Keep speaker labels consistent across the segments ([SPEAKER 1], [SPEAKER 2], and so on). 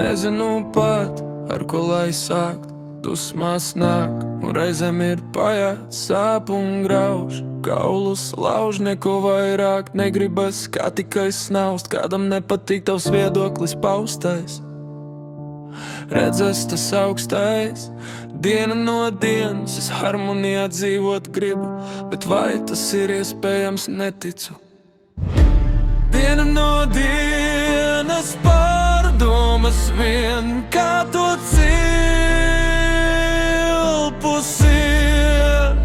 [SPEAKER 1] Nezinu pat, ar ko lai sākt. Dusmās nāk, un reizēm ir pajāts, sāp un grauž. Kaulus lauž, neko vairāk negribas, kā tikai snaust. Kādam nepatīk tavs viedoklis paustais. Redzes tas augstais, diena no dienas, es harmonijā dzīvot gribu, bet vai tas ir iespējams, neticu. Diena no dienas, pārdomas vien, kā to cilpu sien.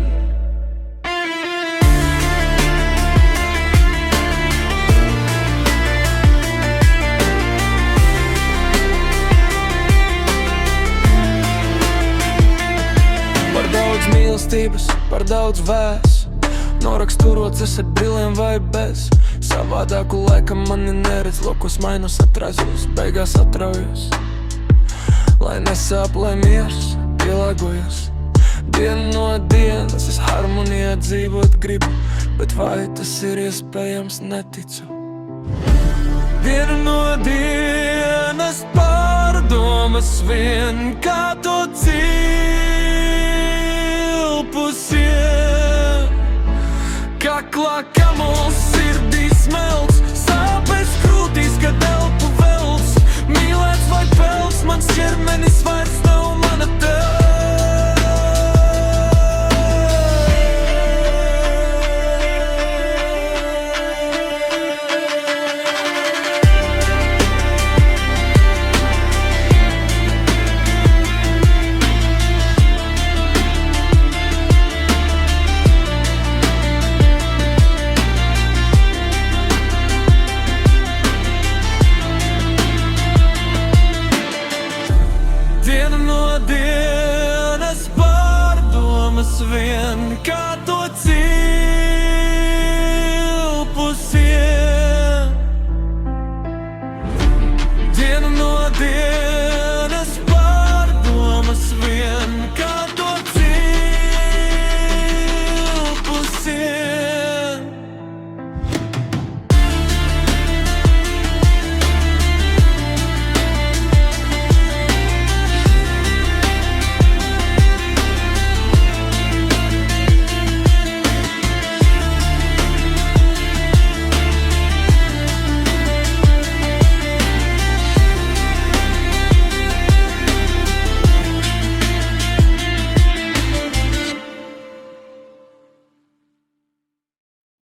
[SPEAKER 1] Par daudz mīlestības, par daudz vēs, noraksturots es ar brilēm vai bez. Savādāku laikam mani neredz, lokos mainos atraisos, beigās atraujos. Lai nesāp, lai miers, pielāgojos. Diena no dienas, es harmonijā dzīvot gribu, bet vai tas ir iespējams, neticu. Diena no dienas, pārdomas vien, kā to dzīvot.